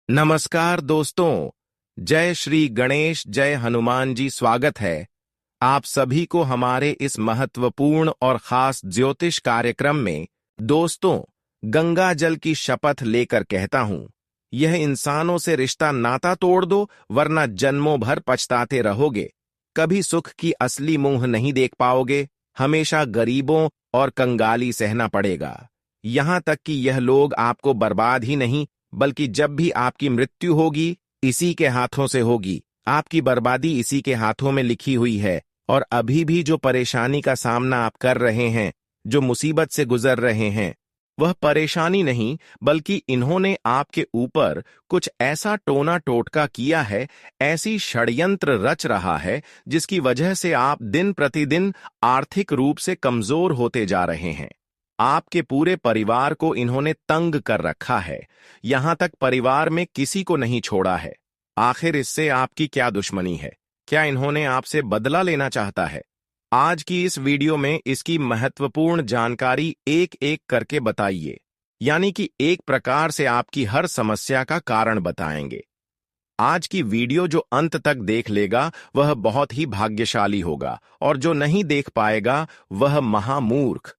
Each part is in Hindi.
नमस्कार दोस्तों। जय श्री गणेश, जय हनुमान जी। स्वागत है आप सभी को हमारे इस महत्वपूर्ण और खास ज्योतिष कार्यक्रम में। दोस्तों, गंगा जल की शपथ लेकर कहता हूं, यह इंसानों से रिश्ता नाता तोड़ दो, वरना जन्मों भर पछताते रहोगे। कभी सुख की असली मुंह नहीं देख पाओगे, हमेशा गरीबों और कंगाली सहना पड़ेगा। यहां तक कि यह लोग आपको बर्बाद ही नहीं, बल्कि जब भी आपकी मृत्यु होगी, इसी के हाथों से होगी। आपकी बर्बादी इसी के हाथों में लिखी हुई है। और अभी भी जो परेशानी का सामना आप कर रहे हैं, जो मुसीबत से गुजर रहे हैं, वह परेशानी नहीं, बल्कि इन्होंने आपके ऊपर कुछ ऐसा टोना टोटका किया है, ऐसी षड्यंत्र रच रहा है, जिसकी वजह से आप दिन प्रतिदिन आर्थिक रूप से कमजोर होते जा रहे हैं। आपके पूरे परिवार को इन्होंने तंग कर रखा है, यहां तक परिवार में किसी को नहीं छोड़ा है। आखिर इससे आपकी क्या दुश्मनी है? क्या इन्होंने आपसे बदला लेना चाहता है? आज की इस वीडियो में इसकी महत्वपूर्ण जानकारी एक एक करके बताइए, यानी कि एक प्रकार से आपकी हर समस्या का कारण बताएंगे। आज की वीडियो जो अंत तक देख लेगा वह बहुत ही भाग्यशाली होगा, और जो नहीं देख पाएगा वह महामूर्ख।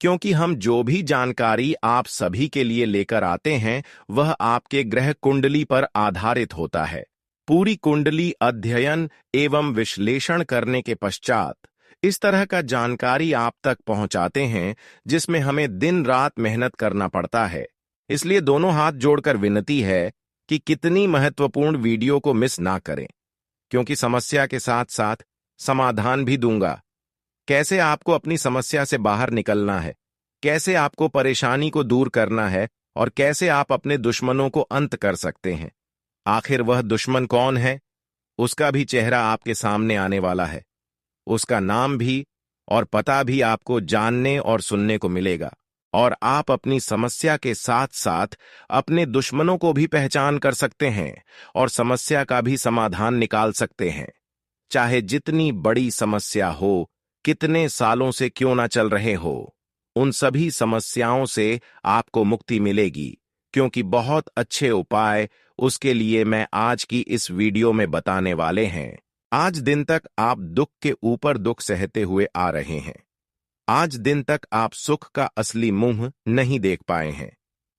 क्योंकि हम जो भी जानकारी आप सभी के लिए लेकर आते हैं, वह आपके ग्रह कुंडली पर आधारित होता है। पूरी कुंडली अध्ययन एवं विश्लेषण करने के पश्चात इस तरह का जानकारी आप तक पहुंचाते हैं, जिसमें हमें दिन रात मेहनत करना पड़ता है। इसलिए दोनों हाथ जोड़कर विनती है कि कितनी महत्वपूर्ण वीडियो को मिस ना करें, क्योंकि समस्या के साथ साथ समाधान भी दूंगा। कैसे आपको अपनी समस्या से बाहर निकलना है, कैसे आपको परेशानी को दूर करना है, और कैसे आप अपने दुश्मनों को अंत कर सकते हैं। आखिर वह दुश्मन कौन है, उसका भी चेहरा आपके सामने आने वाला है। उसका नाम भी और पता भी आपको जानने और सुनने को मिलेगा, और आप अपनी समस्या के साथ साथ अपने दुश्मनों को भी पहचान कर सकते हैं और समस्या का भी समाधान निकाल सकते हैं। चाहे जितनी बड़ी समस्या हो, कितने सालों से क्यों ना चल रहे हो, उन सभी समस्याओं से आपको मुक्ति मिलेगी, क्योंकि बहुत अच्छे उपाय उसके लिए मैं आज की इस वीडियो में बताने वाले हैं। आज दिन तक आप दुख के ऊपर दुख सहते हुए आ रहे हैं। आज दिन तक आप सुख का असली मुंह नहीं देख पाए हैं।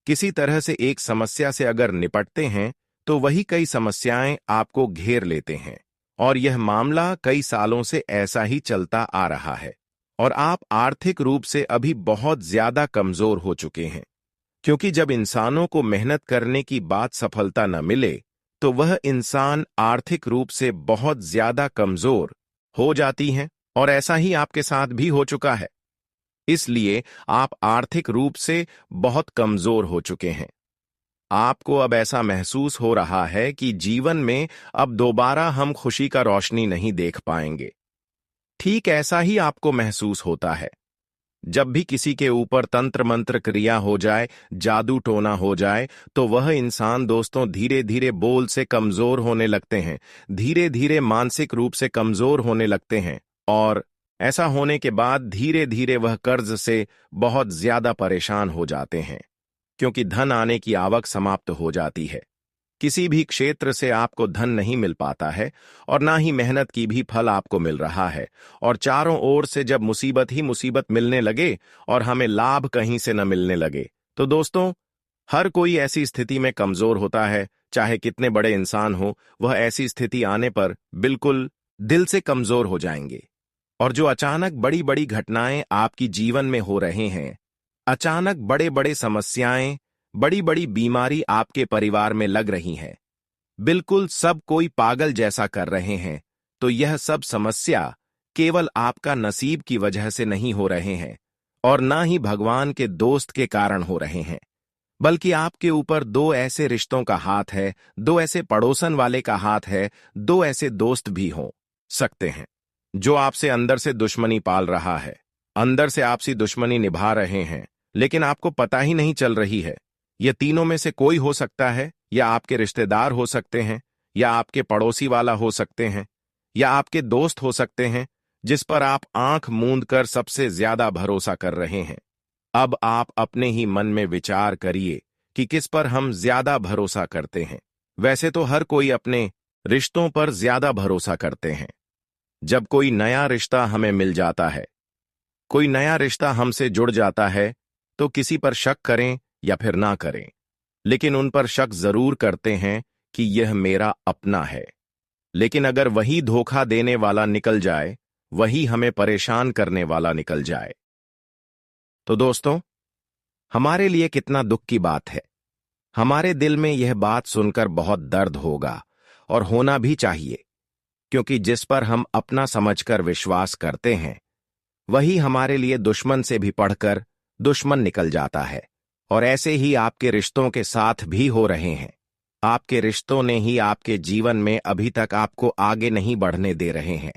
किसी तरह से एक समस्या से अगर निपटते हैं, तो वही कई समस्याएं आपको घेर लेते हैं, और यह मामला कई सालों से ऐसा ही चलता आ रहा है। और आप आर्थिक रूप से अभी बहुत ज्यादा कमजोर हो चुके हैं, क्योंकि जब इंसानों को मेहनत करने की बात सफलता न मिले, तो वह इंसान आर्थिक रूप से बहुत ज्यादा कमजोर हो जाती हैं, और ऐसा ही आपके साथ भी हो चुका है। इसलिए आप आर्थिक रूप से बहुत कमजोर हो चुके हैं। आपको अब ऐसा महसूस हो रहा है कि जीवन में अब दोबारा हम खुशी का रोशनी नहीं देख पाएंगे। ठीक ऐसा ही आपको महसूस होता है जब भी किसी के ऊपर तंत्र मंत्र क्रिया हो जाए, जादू टोना हो जाए, तो वह इंसान दोस्तों धीरे धीरे बोल से कमजोर होने लगते हैं, धीरे धीरे मानसिक रूप से कमजोर होने लगते हैं, और ऐसा होने के बाद धीरे धीरे वह कर्ज से बहुत ज्यादा परेशान हो जाते हैं, क्योंकि धन आने की आवक समाप्त हो जाती है। किसी भी क्षेत्र से आपको धन नहीं मिल पाता है, और ना ही मेहनत की भी फल आपको मिल रहा है, और चारों ओर से जब मुसीबत ही मुसीबत मिलने लगे और हमें लाभ कहीं से न मिलने लगे, तो दोस्तों हर कोई ऐसी स्थिति में कमजोर होता है। चाहे कितने बड़े इंसान हो, वह ऐसी स्थिति आने पर बिल्कुल दिल से कमजोर हो जाएंगे। और जो अचानक बड़ी बड़ी घटनाएं आपकी जीवन में हो रहे हैं, अचानक बड़े बड़े समस्याएं, बड़ी बड़ी बीमारी आपके परिवार में लग रही हैं, बिल्कुल सब कोई पागल जैसा कर रहे हैं, तो यह सब समस्या केवल आपका नसीब की वजह से नहीं हो रहे हैं, और ना ही भगवान के दोस्त के कारण हो रहे हैं, बल्कि आपके ऊपर दो ऐसे रिश्तों का हाथ है, दो ऐसे पड़ोसन वाले का हाथ है, दो ऐसे दोस्त भी हो सकते हैं जो आपसे अंदर से दुश्मनी पाल रहा है, अंदर से आपसी दुश्मनी निभा रहे हैं, लेकिन आपको पता ही नहीं चल रही है। यह तीनों में से कोई हो सकता है, या आपके रिश्तेदार हो सकते हैं, या आपके पड़ोसी वाला हो सकते हैं, या आपके दोस्त हो सकते हैं, जिस पर आप आंख मूंद कर सबसे ज्यादा भरोसा कर रहे हैं। अब आप अपने ही मन में विचार करिए कि किस पर हम ज्यादा भरोसा करते हैं। वैसे तो हर कोई अपने रिश्तों पर ज्यादा भरोसा करते हैं। जब कोई नया रिश्ता हमें मिल जाता है, कोई नया रिश्ता हमसे जुड़ जाता है, तो किसी पर शक करें या फिर ना करें, लेकिन उन पर शक जरूर करते हैं कि यह मेरा अपना है। लेकिन अगर वही धोखा देने वाला निकल जाए, वही हमें परेशान करने वाला निकल जाए, तो दोस्तों, हमारे लिए कितना दुख की बात है। हमारे दिल में यह बात सुनकर बहुत दर्द होगा, और होना भी चाहिए, क्योंकि जिस पर हम अपना समझकर विश्वास करते हैं, वही हमारे लिए दुश्मन से भी पढ़कर दुश्मन निकल जाता है। और ऐसे ही आपके रिश्तों के साथ भी हो रहे हैं। आपके रिश्तों ने ही आपके जीवन में अभी तक आपको आगे नहीं बढ़ने दे रहे हैं।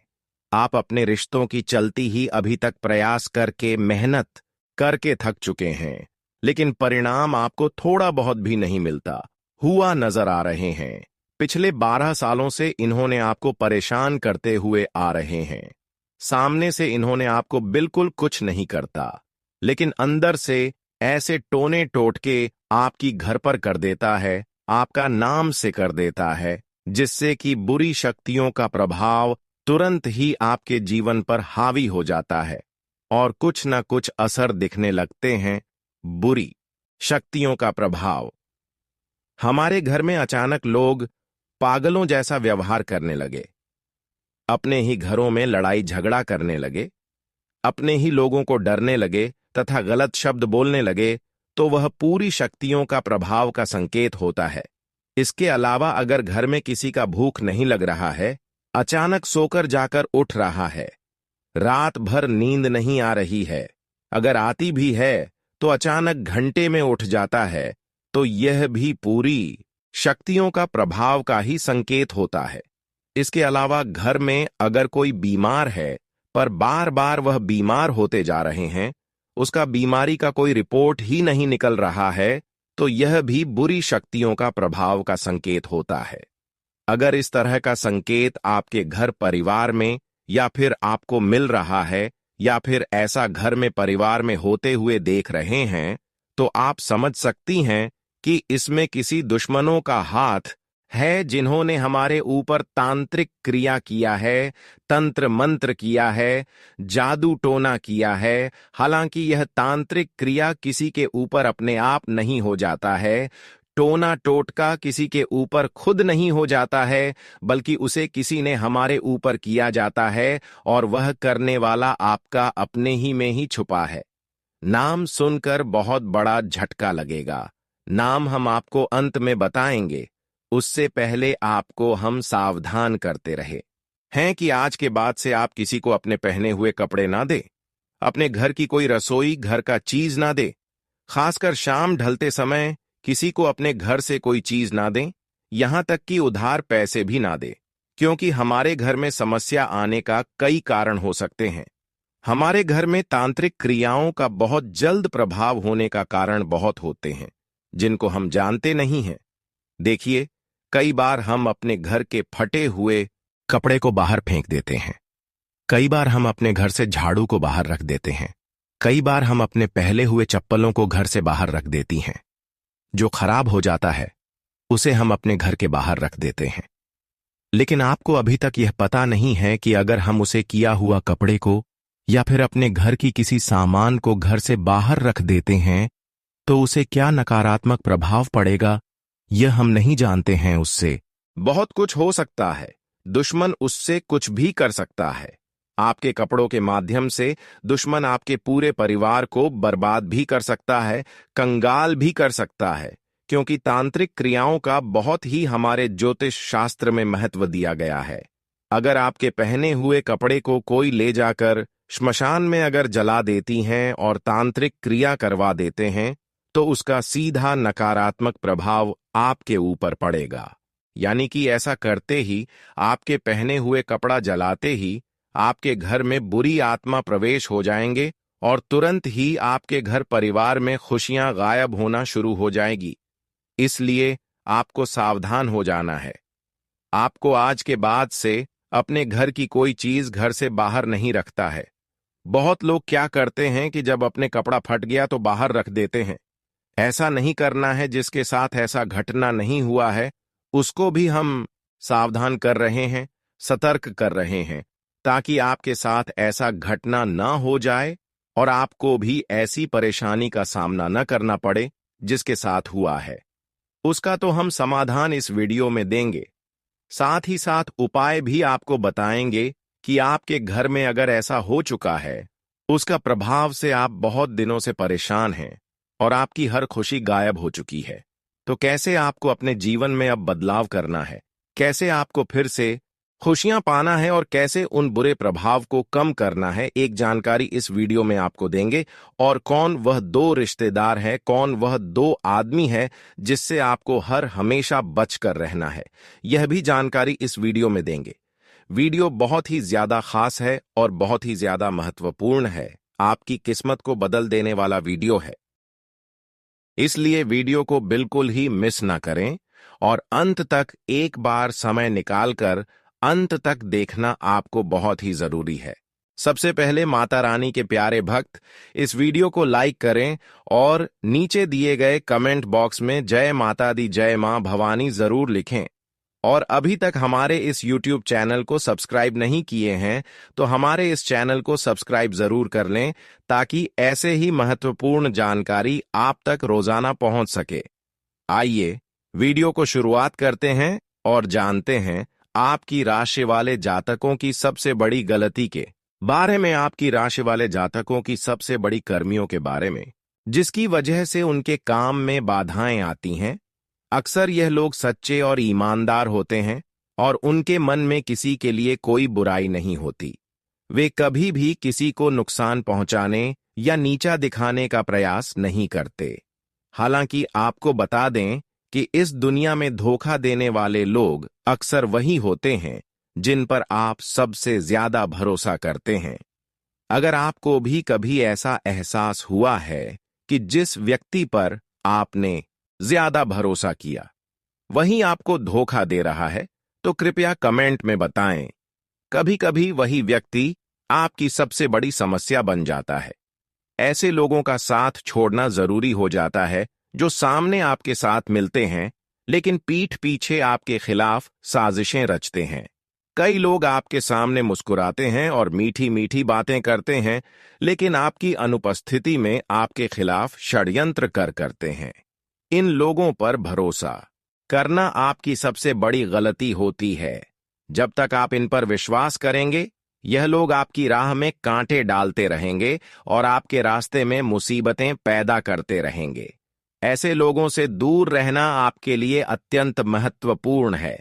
आप अपने रिश्तों की चलती ही अभी तक प्रयास करके, मेहनत करके थक चुके हैं, लेकिन परिणाम आपको थोड़ा बहुत भी नहीं मिलता हुआ नजर आ रहे हैं। पिछले 12 सालों से इन्होंने आपको परेशान करते हुए आ रहे हैं। सामने से इन्होंने आपको बिल्कुल कुछ नहीं करता, लेकिन अंदर से ऐसे टोने टोटके आपकी घर पर कर देता है, आपका नाम से कर देता है, जिससे कि बुरी शक्तियों का प्रभाव तुरंत ही आपके जीवन पर हावी हो जाता है और कुछ न कुछ असर दिखने लगते हैं। बुरी शक्तियों का प्रभाव। हमारे घर में अचानक लोग पागलों जैसा व्यवहार करने लगे, अपने ही घरों में लड़ाई झगड़ा करने लगे, अपने ही लोगों को डरने लगे तथा गलत शब्द बोलने लगे, तो वह पूरी शक्तियों का प्रभाव का संकेत होता है। इसके अलावा अगर घर में किसी का भूख नहीं लग रहा है, अचानक सोकर जाकर उठ रहा है, रात भर नींद नहीं आ रही है, अगर आती भी है तो अचानक घंटे में उठ जाता है, तो यह भी पूरी शक्तियों का प्रभाव का ही संकेत होता है। इसके अलावा घर में अगर कोई बीमार है, पर बार बार वह बीमार होते जा रहे हैं, उसका बीमारी का कोई रिपोर्ट ही नहीं निकल रहा है, तो यह भी बुरी शक्तियों का प्रभाव का संकेत होता है। अगर इस तरह का संकेत आपके घर परिवार में या फिर आपको मिल रहा है, या फिर ऐसा घर में परिवार में होते हुए देख रहे हैं, तो आप समझ सकती हैं कि इसमें किसी दुश्मनों का हाथ है, जिन्होंने हमारे ऊपर तांत्रिक क्रिया किया है, तंत्र मंत्र किया है, जादू टोना किया है। हालांकि यह तांत्रिक क्रिया किसी के ऊपर अपने आप नहीं हो जाता है, टोना टोटका किसी के ऊपर खुद नहीं हो जाता है, बल्कि उसे किसी ने हमारे ऊपर किया जाता है, और वह करने वाला आपका अपने ही में ही छुपा है। नाम सुनकर बहुत बड़ा झटका लगेगा। नाम हम आपको अंत में बताएंगे, उससे पहले आपको हम सावधान करते रहे हैं कि आज के बाद से आप किसी को अपने पहने हुए कपड़े ना दे, अपने घर की कोई रसोई, घर का चीज ना दे, खासकर शाम ढलते समय किसी को अपने घर से कोई चीज ना दें, यहां तक कि उधार पैसे भी ना दे, क्योंकि हमारे घर में समस्या आने का कई कारण हो सकते हैं। हमारे घर में तांत्रिक क्रियाओं का बहुत जल्द प्रभाव होने का कारण बहुत होते हैं, जिनको हम जानते नहीं हैं। देखिए, कई बार हम अपने घर के फटे हुए कपड़े को बाहर फेंक देते हैं, कई बार हम अपने घर से झाड़ू को बाहर रख देते हैं, कई बार हम अपने पहले हुए चप्पलों को घर से बाहर रख देती हैं। जो खराब हो जाता है उसे हम अपने घर के बाहर रख देते हैं, लेकिन आपको अभी तक यह पता नहीं है कि अगर हम उसे किया हुआ कपड़े को या फिर अपने घर की किसी सामान को घर से बाहर रख देते हैं, तो उसे क्या नकारात्मक प्रभाव पड़ेगा, यह हम नहीं जानते हैं। उससे बहुत कुछ हो सकता है, दुश्मन उससे कुछ भी कर सकता है। आपके कपड़ों के माध्यम से दुश्मन आपके पूरे परिवार को बर्बाद भी कर सकता है, कंगाल भी कर सकता है, क्योंकि तांत्रिक क्रियाओं का बहुत ही हमारे ज्योतिष शास्त्र में महत्व दिया गया है। अगर आपके पहने हुए कपड़े को कोई ले जाकर श्मशान में अगर जला देती हैं और तांत्रिक क्रिया करवा देते हैं, तो उसका सीधा नकारात्मक प्रभाव आपके ऊपर पड़ेगा। यानी कि ऐसा करते ही, आपके पहने हुए कपड़ा जलाते ही आपके घर में बुरी आत्मा प्रवेश हो जाएंगे और तुरंत ही आपके घर परिवार में खुशियां गायब होना शुरू हो जाएगी। इसलिए आपको सावधान हो जाना है। आपको आज के बाद से अपने घर की कोई चीज घर से बाहर नहीं रखता है। बहुत लोग क्या करते हैं कि जब अपने कपड़ा फट गया तो बाहर रख देते हैं। ऐसा नहीं करना है। जिसके साथ ऐसा घटना नहीं हुआ है उसको भी हम सावधान कर रहे हैं, सतर्क कर रहे हैं, ताकि आपके साथ ऐसा घटना ना हो जाए और आपको भी ऐसी परेशानी का सामना न करना पड़े जिसके साथ हुआ है। उसका तो हम समाधान इस वीडियो में देंगे। साथ ही साथ उपाय भी आपको बताएंगे कि आपके घर में अगर ऐसा हो चुका है, उसका प्रभाव से आप बहुत दिनों से परेशान हैं और आपकी हर खुशी गायब हो चुकी है, तो कैसे आपको अपने जीवन में अब बदलाव करना है, कैसे आपको फिर से खुशियां पाना है और कैसे उन बुरे प्रभाव को कम करना है, एक जानकारी इस वीडियो में आपको देंगे। और कौन वह 2 रिश्तेदार है, कौन वह 2 आदमी है जिससे आपको हर हमेशा बचकर रहना है, यह भी जानकारी इस वीडियो में देंगे। वीडियो बहुत ही ज्यादा खास है और बहुत ही ज्यादा महत्वपूर्ण है, आपकी किस्मत को बदल देने वाला वीडियो है, इसलिए वीडियो को बिल्कुल ही मिस ना करें और अंत तक एक बार समय निकालकर अंत तक देखना आपको बहुत ही जरूरी है। सबसे पहले माता रानी के प्यारे भक्त, इस वीडियो को लाइक करें और नीचे दिए गए कमेंट बॉक्स में जय माता दी, जय मां भवानी जरूर लिखें। और अभी तक हमारे इस YouTube चैनल को सब्सक्राइब नहीं किए हैं तो हमारे इस चैनल को सब्सक्राइब जरूर कर लें, ताकि ऐसे ही महत्वपूर्ण जानकारी आप तक रोजाना पहुंच सके। आइए वीडियो को शुरुआत करते हैं और जानते हैं आपकी राशि वाले जातकों की सबसे बड़ी गलती के बारे में, आपकी राशि वाले जातकों की सबसे बड़ी कर्मियों के बारे में, जिसकी वजह से उनके काम में बाधाएं आती हैं। अक्सर यह लोग सच्चे और ईमानदार होते हैं और उनके मन में किसी के लिए कोई बुराई नहीं होती। वे कभी भी किसी को नुकसान पहुंचाने या नीचा दिखाने का प्रयास नहीं करते। हालांकि आपको बता दें कि इस दुनिया में धोखा देने वाले लोग अक्सर वही होते हैं जिन पर आप सबसे ज्यादा भरोसा करते हैं। अगर आपको भी कभी ऐसा एहसास हुआ है कि जिस व्यक्ति पर आपने ज्यादा भरोसा किया वही आपको धोखा दे रहा है, तो कृपया कमेंट में बताएं। कभी कभी वही व्यक्ति आपकी सबसे बड़ी समस्या बन जाता है। ऐसे लोगों का साथ छोड़ना जरूरी हो जाता है जो सामने आपके साथ मिलते हैं लेकिन पीठ पीछे आपके खिलाफ साजिशें रचते हैं। कई लोग आपके सामने मुस्कुराते हैं और मीठी मीठी बातें करते हैं, लेकिन आपकी अनुपस्थिति में आपके खिलाफ षड्यंत्र करते हैं। इन लोगों पर भरोसा करना आपकी सबसे बड़ी गलती होती है। जब तक आप इन पर विश्वास करेंगे, यह लोग आपकी राह में कांटे डालते रहेंगे और आपके रास्ते में मुसीबतें पैदा करते रहेंगे। ऐसे लोगों से दूर रहना आपके लिए अत्यंत महत्वपूर्ण है,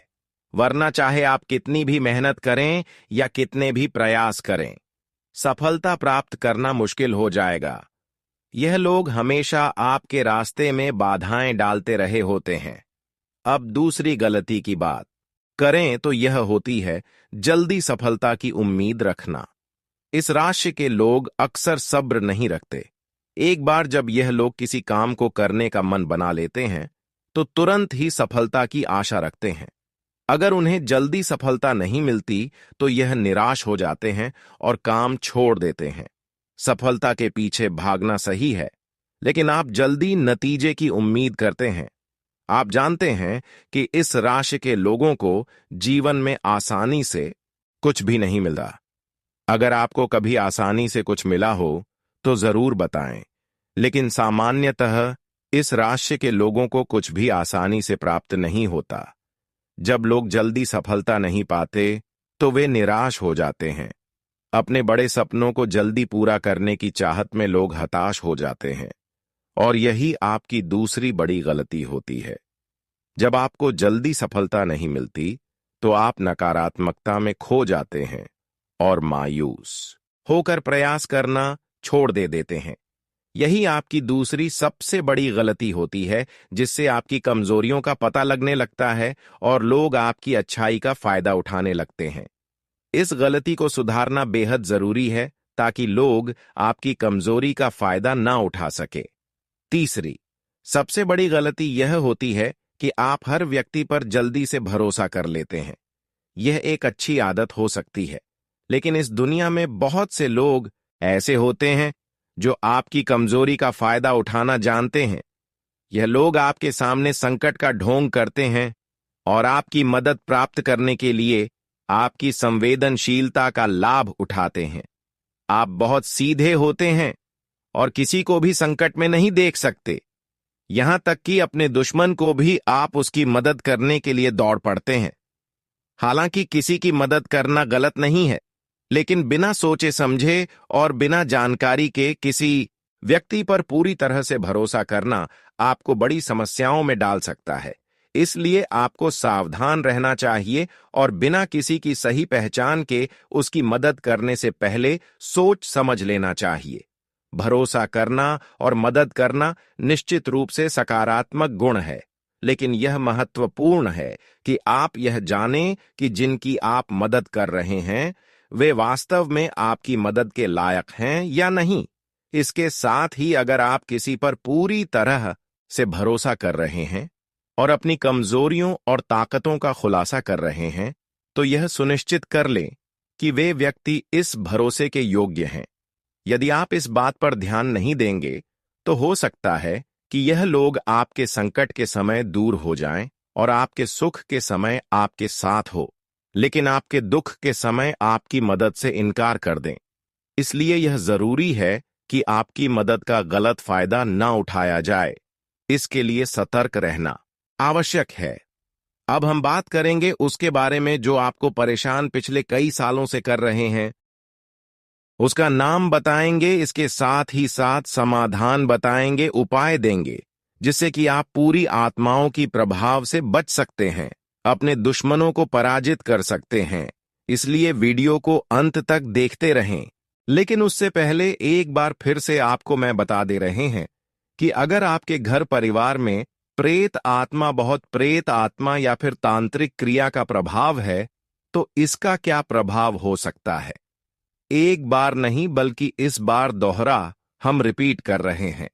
वरना चाहे आप कितनी भी मेहनत करें या कितने भी प्रयास करें, सफलता प्राप्त करना मुश्किल हो जाएगा। यह लोग हमेशा आपके रास्ते में बाधाएं डालते रहे होते हैं। अब दूसरी गलती की बात करें तो यह होती है जल्दी सफलता की उम्मीद रखना। इस राशि के लोग अक्सर सब्र नहीं रखते। एक बार जब यह लोग किसी काम को करने का मन बना लेते हैं तो तुरंत ही सफलता की आशा रखते हैं। अगर उन्हें जल्दी सफलता नहीं मिलती तो यह निराश हो जाते हैं और काम छोड़ देते हैं। सफलता के पीछे भागना सही है, लेकिन आप जल्दी नतीजे की उम्मीद करते हैं। आप जानते हैं कि इस राशि के लोगों को जीवन में आसानी से कुछ भी नहीं मिलता। अगर आपको कभी आसानी से कुछ मिला हो तो जरूर बताएं, लेकिन सामान्यतः इस राशि के लोगों को कुछ भी आसानी से प्राप्त नहीं होता। जब लोग जल्दी सफलता नहीं पाते तो वे निराश हो जाते हैं। अपने बड़े सपनों को जल्दी पूरा करने की चाहत में लोग हताश हो जाते हैं, और यही आपकी दूसरी बड़ी गलती होती है। जब आपको जल्दी सफलता नहीं मिलती तो आप नकारात्मकता में खो जाते हैं और मायूस होकर प्रयास करना छोड़ देते हैं। यही आपकी दूसरी सबसे बड़ी गलती होती है, जिससे आपकी कमजोरियों का पता लगने लगता है और लोग आपकी अच्छाई का फायदा उठाने लगते हैं। इस गलती को सुधारना बेहद जरूरी है ताकि लोग आपकी कमजोरी का फायदा ना उठा सके। तीसरी सबसे बड़ी गलती यह होती है कि आप हर व्यक्ति पर जल्दी से भरोसा कर लेते हैं। यह एक अच्छी आदत हो सकती है, लेकिन इस दुनिया में बहुत से लोग ऐसे होते हैं जो आपकी कमजोरी का फायदा उठाना जानते हैं। यह लोग आपके सामने संकट का ढोंग करते हैं और आपकी मदद प्राप्त करने के लिए आपकी संवेदनशीलता का लाभ उठाते हैं। आप बहुत सीधे होते हैं और किसी को भी संकट में नहीं देख सकते। यहां तक कि अपने दुश्मन को भी आप उसकी मदद करने के लिए दौड़ पड़ते हैं। हालांकि किसी की मदद करना गलत नहीं है, लेकिन बिना सोचे समझे और बिना जानकारी के किसी व्यक्ति पर पूरी तरह से भरोसा करना आपको बड़ी समस्याओं में डाल सकता है। इसलिए आपको सावधान रहना चाहिए और बिना किसी की सही पहचान के उसकी मदद करने से पहले सोच समझ लेना चाहिए। भरोसा करना और मदद करना निश्चित रूप से सकारात्मक गुण है, लेकिन यह महत्वपूर्ण है कि आप यह जानें कि जिनकी आप मदद कर रहे हैं वे वास्तव में आपकी मदद के लायक हैं या नहीं। इसके साथ ही अगर आप किसी पर पूरी तरह से भरोसा कर रहे हैं और अपनी कमजोरियों और ताकतों का खुलासा कर रहे हैं, तो यह सुनिश्चित कर लें कि वे व्यक्ति इस भरोसे के योग्य हैं। यदि आप इस बात पर ध्यान नहीं देंगे, तो हो सकता है कि यह लोग आपके संकट के समय दूर हो जाएं और आपके सुख के समय आपके साथ हो, लेकिन आपके दुख के समय आपकी मदद से इनकार कर दें। इसलिए यह जरूरी है कि आपकी मदद का गलत फायदा न उठाया जाए। इसके लिए सतर्क रहना आवश्यक है। अब हम बात करेंगे उसके बारे में जो आपको परेशान पिछले कई सालों से कर रहे हैं। उसका नाम बताएंगे, इसके साथ ही साथ समाधान बताएंगे, उपाय देंगे, जिससे कि आप पूरी आत्माओं की प्रभाव से बच सकते हैं, अपने दुश्मनों को पराजित कर सकते हैं। इसलिए वीडियो को अंत तक देखते रहें। लेकिन उससे पहले एक बार फिर से आपको मैं बता दे रहे हैं कि अगर आपके घर परिवार में प्रेत आत्मा या फिर तांत्रिक क्रिया का प्रभाव है, तो इसका क्या प्रभाव हो सकता है। एक बार नहीं बल्कि इस बार दोहरा हम रिपीट कर रहे हैं।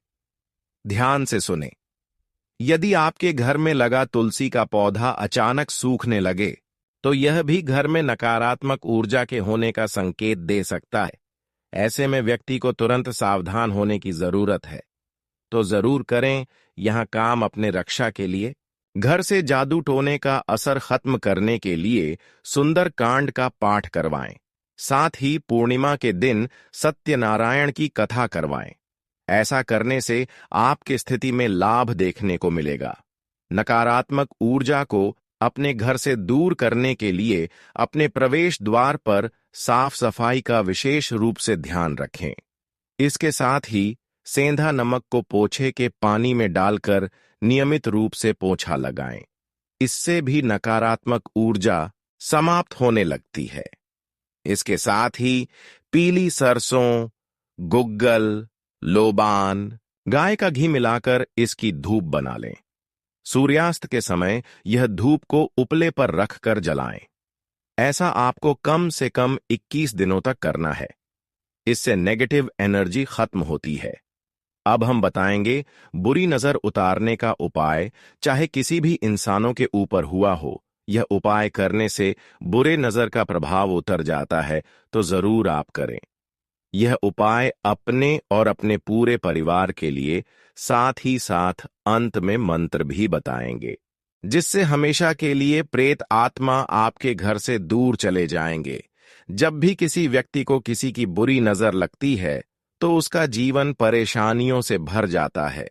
ध्यान से सुने। यदि आपके घर में लगा तुलसी का पौधा अचानक सूखने लगे, तो यह भी घर में नकारात्मक ऊर्जा के होने का संकेत दे सकता है। ऐसे में व्यक्ति को तुरंत सावधान होने की जरूरत है। तो जरूर करें यहां काम अपने रक्षा के लिए। घर से जादू टोने का असर खत्म करने के लिए सुंदर कांड का पाठ करवाएं। साथ ही पूर्णिमा के दिन सत्यनारायण की कथा करवाएं। ऐसा करने से आपकी स्थिति में लाभ देखने को मिलेगा। नकारात्मक ऊर्जा को अपने घर से दूर करने के लिए अपने प्रवेश द्वार पर साफ सफाई का विशेष रूप से ध्यान रखें। इसके साथ ही सेंधा नमक को पोछे के पानी में डालकर नियमित रूप से पोछा लगाएं। इससे भी नकारात्मक ऊर्जा समाप्त होने लगती है। इसके साथ ही पीली सरसों, गुग्गल, लोबान, गाय का घी मिलाकर इसकी धूप बना लें। सूर्यास्त के समय यह धूप को उपले पर रखकर जलाएं। ऐसा आपको कम से कम 21 दिनों तक करना है। इससे नेगेटिव एनर्जी खत्म होती है। अब हम बताएंगे बुरी नजर उतारने का उपाय। चाहे किसी भी इंसानों के ऊपर हुआ हो, यह उपाय करने से बुरे नजर का प्रभाव उतर जाता है, तो जरूर आप करें। यह उपाय अपने और अपने पूरे परिवार के लिए, साथ ही साथ अंत में मंत्र भी बताएंगे, जिससे हमेशा के लिए प्रेत आत्मा आपके घर से दूर चले जाएंगे। जब भी किसी व्यक्ति को किसी की बुरी नजर लगती है, तो उसका जीवन परेशानियों से भर जाता है।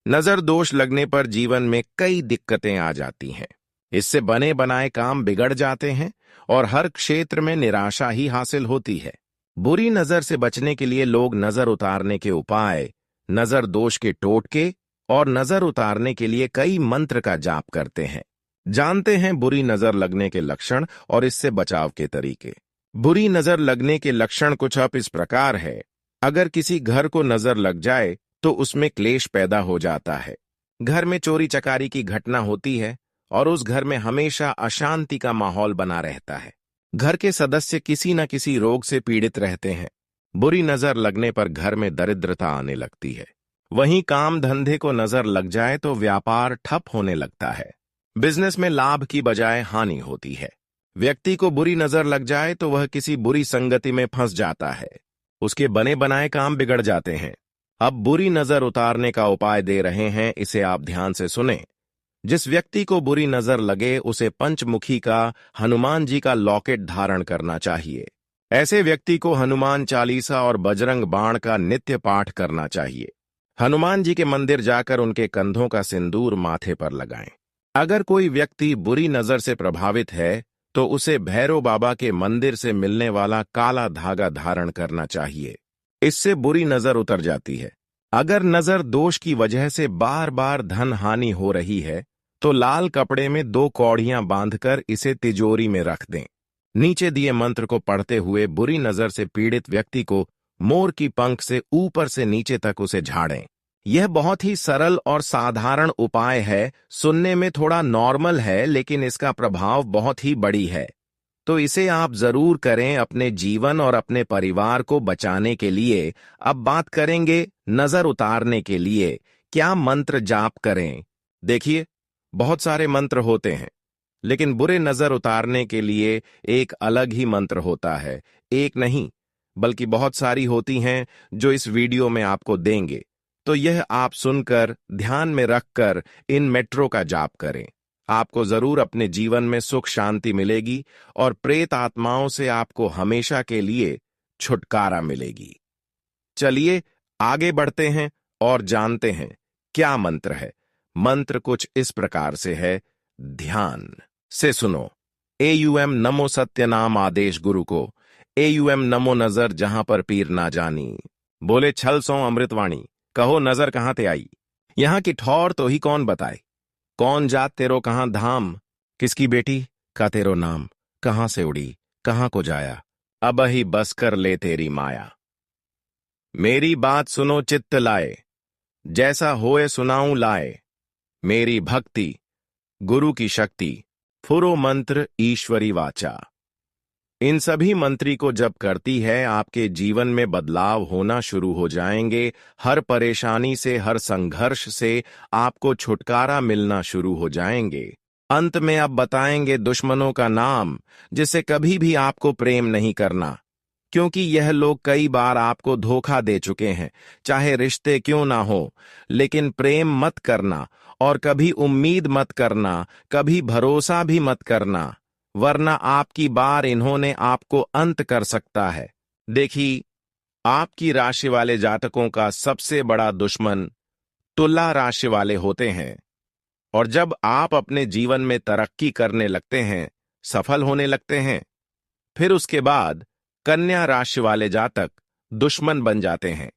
नजर दोष लगने पर जीवन में कई दिक्कतें आ जाती हैं। इससे बने बनाए काम बिगड़ जाते हैं और हर क्षेत्र में निराशा ही हासिल होती है। बुरी नजर से बचने के लिए लोग नजर उतारने के उपाय, नजर दोष के टोटके और नजर उतारने के लिए कई मंत्र का जाप करते हैं। जानते हैं बुरी नजर लगने के लक्षण और इससे बचाव के तरीके। बुरी नजर लगने के लक्षण कुछ अब इस प्रकार है। अगर किसी घर को नजर लग जाए तो उसमें क्लेश पैदा हो जाता है। घर में चोरी चकारी की घटना होती है और उस घर में हमेशा अशांति का माहौल बना रहता है। घर के सदस्य किसी न किसी रोग से पीड़ित रहते हैं। बुरी नजर लगने पर घर में दरिद्रता आने लगती है। वहीं काम धंधे को नजर लग जाए तो व्यापार ठप होने लगता है। बिजनेस में लाभ की बजाय हानि होती है। व्यक्ति को बुरी नजर लग जाए तो वह किसी बुरी संगति में फंस जाता है। उसके बने बनाए काम बिगड़ जाते हैं। अब बुरी नजर उतारने का उपाय दे रहे हैं, इसे आप ध्यान से सुनें। जिस व्यक्ति को बुरी नजर लगे उसे पंचमुखी का हनुमान जी का लॉकेट धारण करना चाहिए। ऐसे व्यक्ति को हनुमान चालीसा और बजरंग बाण का नित्य पाठ करना चाहिए। हनुमान जी के मंदिर जाकर उनके कंधों का सिंदूर माथे पर लगाएं। अगर कोई व्यक्ति बुरी नजर से प्रभावित है तो उसे भैरव बाबा के मंदिर से मिलने वाला काला धागा धारण करना चाहिए। इससे बुरी नजर उतर जाती है। अगर नजर दोष की वजह से बार बार धन हानि हो रही है तो लाल कपड़े में 2 कौड़ियां बांधकर इसे तिजोरी में रख दें। नीचे दिए मंत्र को पढ़ते हुए बुरी नजर से पीड़ित व्यक्ति को मोर की पंख से ऊपर से नीचे तक उसे झाड़ें। यह बहुत ही सरल और साधारण उपाय है। सुनने में थोड़ा नॉर्मल है लेकिन इसका प्रभाव बहुत ही बड़ी है, तो इसे आप जरूर करें अपने जीवन और अपने परिवार को बचाने के लिए। अब बात करेंगे नजर उतारने के लिए क्या मंत्र जाप करें। देखिए, बहुत सारे मंत्र होते हैं लेकिन बुरे नजर उतारने के लिए एक अलग ही मंत्र होता है। एक नहीं बल्कि बहुत सारी होती हैं जो इस वीडियो में आपको देंगे, तो यह आप सुनकर ध्यान में रखकर इन मेट्रो का जाप करें। आपको जरूर अपने जीवन में सुख शांति मिलेगी और प्रेत आत्माओं से आपको हमेशा के लिए छुटकारा मिलेगी। चलिए आगे बढ़ते हैं और जानते हैं क्या मंत्र है। मंत्र कुछ इस प्रकार से है, ध्यान से सुनो। एयुएम नमो सत्य नाम आदेश गुरु को, एयुएम नमो नजर जहां पर पीर ना जानी। बोले छल सो अमृतवाणी, कहो नजर कहां ते आई। यहां की ठौर तो ही कौन बताए। कौन जात तेरो कहां धाम, किसकी बेटी का तेरो नाम। कहां से उड़ी कहां को जाया, अब ही बस कर ले तेरी माया। मेरी बात सुनो चित्त लाए, जैसा होए सुनाऊं लाए। मेरी भक्ति गुरु की शक्ति, फुरो मंत्र ईश्वरी वाचा। इन सभी मंत्री को जब करती है आपके जीवन में बदलाव होना शुरू हो जाएंगे। हर परेशानी से, हर संघर्ष से आपको छुटकारा मिलना शुरू हो जाएंगे। अंत में अब बताएंगे दुश्मनों का नाम जिससे कभी भी आपको प्रेम नहीं करना, क्योंकि यह लोग कई बार आपको धोखा दे चुके हैं। चाहे रिश्ते क्यों ना हो, लेकिन प्रेम मत करना और कभी उम्मीद मत करना, कभी भरोसा भी मत करना, वरना आपकी बार इन्होंने आपको अंत कर सकता है। देखिए, आपकी राशि वाले जातकों का सबसे बड़ा दुश्मन तुला राशि वाले होते हैं। और जब आप अपने जीवन में तरक्की करने लगते हैं, सफल होने लगते हैं, फिर उसके बाद कन्या राशि वाले जातक दुश्मन बन जाते हैं।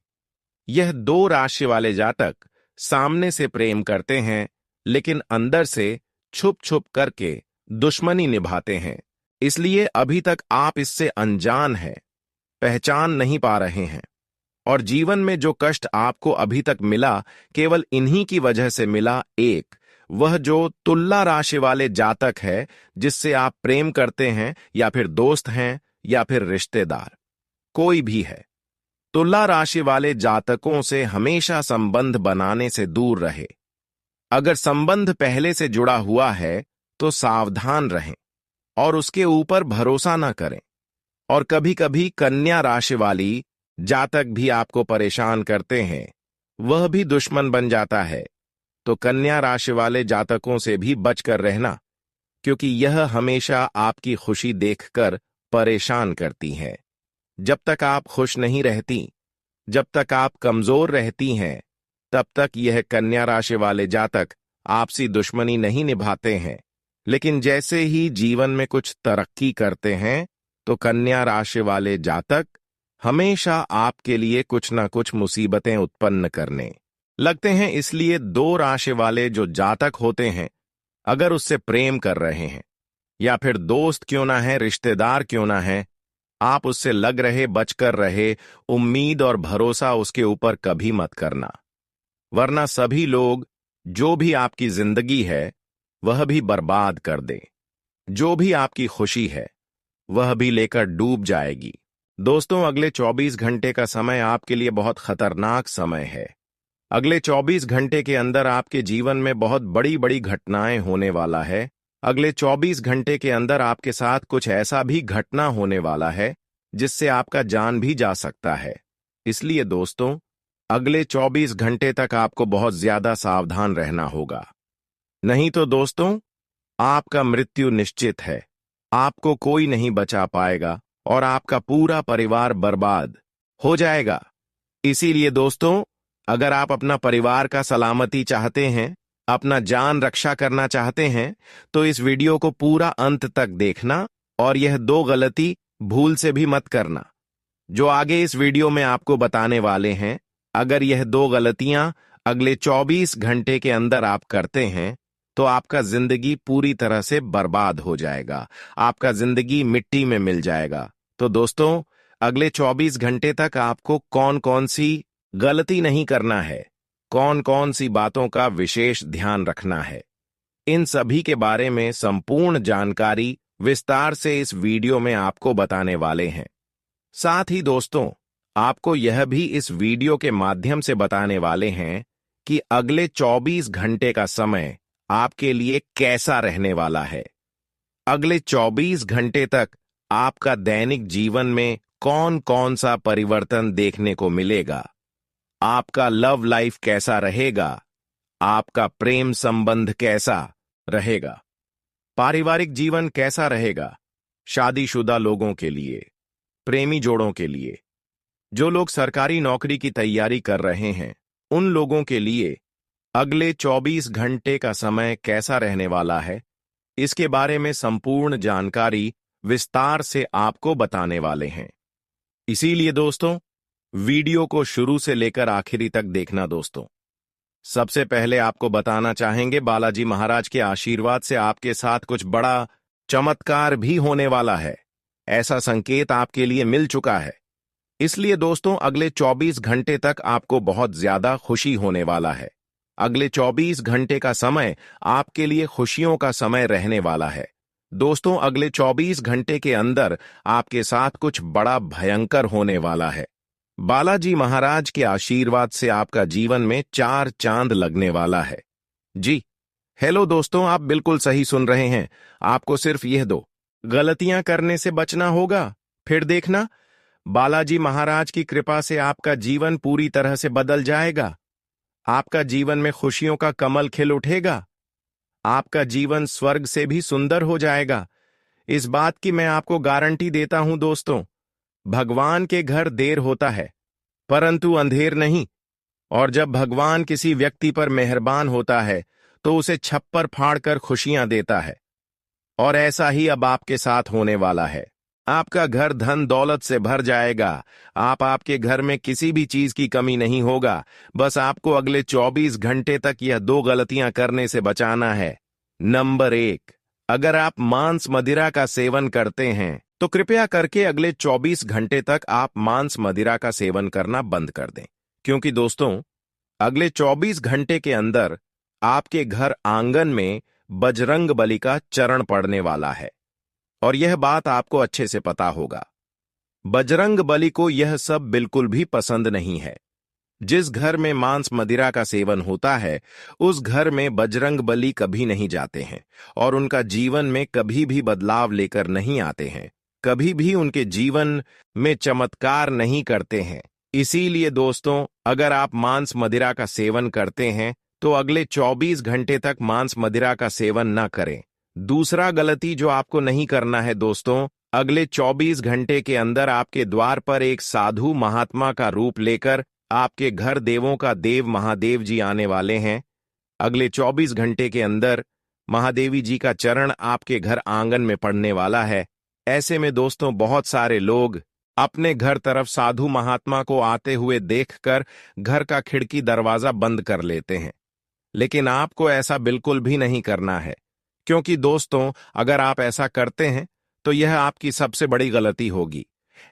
यह 2 राशि वाले जातक सामने से प्रेम करते हैं लेकिन अंदर से छुप छुप करके दुश्मनी निभाते हैं। इसलिए अभी तक आप इससे अनजान हैं, पहचान नहीं पा रहे हैं। और जीवन में जो कष्ट आपको अभी तक मिला केवल इन्हीं की वजह से मिला। एक वह जो तुला राशि वाले जातक है जिससे आप प्रेम करते हैं, या फिर दोस्त हैं, या फिर रिश्तेदार, कोई भी है। तुला राशि वाले जातकों से हमेशा संबंध बनाने से दूर रहे। अगर संबंध पहले से जुड़ा हुआ है तो सावधान रहें और उसके ऊपर भरोसा न करें। और कभी कभी कन्या राशि वाली जातक भी आपको परेशान करते हैं, वह भी दुश्मन बन जाता है। तो कन्या राशि वाले जातकों से भी बचकर रहना, क्योंकि यह हमेशा आपकी खुशी देखकर परेशान करती है। जब तक आप खुश नहीं रहती, जब तक आप कमजोर रहती हैं, तब तक यह कन्या राशि वाले जातक आपसी दुश्मनी नहीं निभाते हैं। लेकिन जैसे ही जीवन में कुछ तरक्की करते हैं तो कन्या राशि वाले जातक हमेशा आपके लिए कुछ ना कुछ मुसीबतें उत्पन्न करने लगते हैं। इसलिए 2 राशि वाले जो जातक होते हैं, अगर उससे प्रेम कर रहे हैं, या फिर दोस्त क्यों ना है, रिश्तेदार क्यों ना है, आप उससे लग रहे, बचकर रहे। उम्मीद और भरोसा उसके ऊपर कभी मत करना, वरना सभी लोग जो भी आपकी जिंदगी है वह भी बर्बाद कर दे। जो भी आपकी खुशी है वह भी लेकर डूब जाएगी। दोस्तों, अगले 24 घंटे का समय आपके लिए बहुत खतरनाक समय है। अगले 24 घंटे के अंदर आपके जीवन में बहुत बड़ी बड़ी घटनाएं होने वाला है। अगले 24 घंटे के अंदर आपके साथ कुछ ऐसा भी घटना होने वाला है जिससे आपका जान भी जा सकता है। इसलिए दोस्तों, अगले 24 घंटे तक आपको बहुत ज्यादा सावधान रहना होगा। नहीं तो दोस्तों, आपका मृत्यु निश्चित है। आपको कोई नहीं बचा पाएगा और आपका पूरा परिवार बर्बाद हो जाएगा। इसीलिए दोस्तों, अगर आप अपना परिवार का सलामती चाहते हैं, अपना जान रक्षा करना चाहते हैं, तो इस वीडियो को पूरा अंत तक देखना और यह दो गलती भूल से भी मत करना जो आगे इस वीडियो में आपको बताने वाले हैं। अगर यह दो गलतियां अगले 24 घंटे के अंदर आप करते हैं तो आपका जिंदगी पूरी तरह से बर्बाद हो जाएगा, आपका जिंदगी मिट्टी में मिल जाएगा। तो दोस्तों, अगले 24 घंटे तक आपको कौन कौन सी गलती नहीं करना है, कौन कौन सी बातों का विशेष ध्यान रखना है, इन सभी के बारे में संपूर्ण जानकारी विस्तार से इस वीडियो में आपको बताने वाले हैं। साथ ही दोस्तों, आपको यह भी इस वीडियो के माध्यम से बताने वाले हैं कि अगले 24 घंटे का समय आपके लिए कैसा रहने वाला है। अगले 24 घंटे तक आपका दैनिक जीवन में कौन कौन सा परिवर्तन देखने को मिलेगा, आपका लव लाइफ कैसा रहेगा, आपका प्रेम संबंध कैसा रहेगा, पारिवारिक जीवन कैसा रहेगा, शादीशुदा लोगों के लिए, प्रेमी जोड़ों के लिए, जो लोग सरकारी नौकरी की तैयारी कर रहे हैं, उन लोगों के लिए अगले 24 घंटे का समय कैसा रहने वाला है, इसके बारे में संपूर्ण जानकारी विस्तार से आपको बताने वाले हैं। इसीलिए दोस्तों, वीडियो को शुरू से लेकर आखिरी तक देखना। दोस्तों, सबसे पहले आपको बताना चाहेंगे, बालाजी महाराज के आशीर्वाद से आपके साथ कुछ बड़ा चमत्कार भी होने वाला है। ऐसा संकेत आपके लिए मिल चुका है। इसलिए दोस्तों, अगले 24 घंटे तक आपको बहुत ज्यादा खुशी होने वाला है। अगले 24 घंटे का समय आपके लिए खुशियों का समय रहने वाला है। दोस्तों, अगले 24 घंटे के अंदर आपके साथ कुछ बड़ा भयंकर होने वाला है। बालाजी महाराज के आशीर्वाद से आपका जीवन में 4 चांद लगने वाला है। जी हेलो दोस्तों, आप बिल्कुल सही सुन रहे हैं। आपको सिर्फ यह दो गलतियां करने से बचना होगा। फिर देखना, बालाजी महाराज की कृपा से आपका जीवन पूरी तरह से बदल जाएगा। आपका जीवन में खुशियों का कमल खिल उठेगा। आपका जीवन स्वर्ग से भी सुंदर हो जाएगा। इस बात की मैं आपको गारंटी देता हूं दोस्तों। भगवान के घर देर होता है परंतु अंधेर नहीं। और जब भगवान किसी व्यक्ति पर मेहरबान होता है तो उसे छप्पर फाड़कर खुशियां देता है। और ऐसा ही अब आपके साथ होने वाला है। आपका घर धन दौलत से भर जाएगा। आपके घर में किसी भी चीज की कमी नहीं होगा। बस आपको अगले 24 घंटे तक यह दो गलतियां करने से बचाना है। नंबर 1, अगर आप मांस मदिरा का सेवन करते हैं तो कृपया करके अगले 24 घंटे तक आप मांस मदिरा का सेवन करना बंद कर दें। क्योंकि दोस्तों, अगले 24 घंटे के अंदर आपके घर आंगन में बजरंग बली का चरण पड़ने वाला है। और यह बात आपको अच्छे से पता होगा। बजरंग बली को यह सब बिल्कुल भी पसंद नहीं है। जिस घर में मांस मदिरा का सेवन होता है, उस घर में बजरंग बली कभी नहीं जाते हैं और उनका जीवन में कभी भी बदलाव लेकर नहीं आते हैं, कभी भी उनके जीवन में चमत्कार नहीं करते हैं। इसीलिए दोस्तों, अगर आप मांस मदिरा का सेवन करते हैं तो अगले 24 घंटे तक मांस मदिरा का सेवन न करें। दूसरा गलती जो आपको नहीं करना है दोस्तों, अगले 24 घंटे के अंदर आपके द्वार पर एक साधु महात्मा का रूप लेकर आपके घर देवों का देव महादेव जी आने वाले हैं। अगले 24 घंटे के अंदर महादेवी जी का चरण आपके घर आंगन में पड़ने वाला है। ऐसे में दोस्तों, बहुत सारे लोग अपने घर तरफ साधु महात्मा को आते हुए देखकर घर का खिड़की दरवाजा बंद कर लेते हैं। लेकिन आपको ऐसा बिल्कुल भी नहीं करना है। क्योंकि दोस्तों, अगर आप ऐसा करते हैं तो यह आपकी सबसे बड़ी गलती होगी।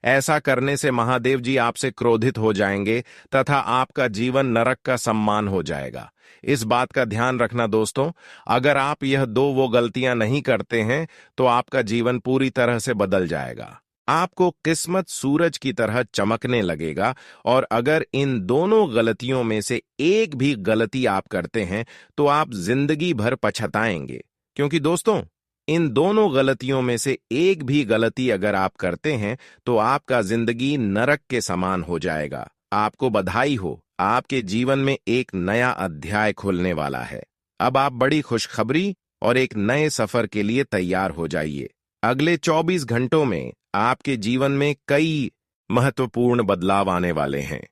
ऐसा करने से महादेव जी आपसे क्रोधित हो जाएंगे तथा आपका जीवन नरक का सम्मान हो जाएगा। इस बात का ध्यान रखना दोस्तों। अगर आप यह वो गलतियां नहीं करते हैं तो आपका जीवन पूरी तरह से बदल जाएगा। आपको किस्मत सूरज की तरह चमकने लगेगा। और अगर इन दोनों गलतियों में से एक भी गलती आप करते हैं तो आप जिंदगी भर पछताएंगे। क्योंकि दोस्तों, इन दोनों गलतियों में से एक भी गलती अगर आप करते हैं तो आपका जिंदगी नरक के समान हो जाएगा। आपको बधाई हो, आपके जीवन में एक नया अध्याय खुलने वाला है। अब आप बड़ी खुशखबरी और एक नए सफर के लिए तैयार हो जाइए। अगले 24 घंटों में आपके जीवन में कई महत्वपूर्ण बदलाव आने वाले हैं।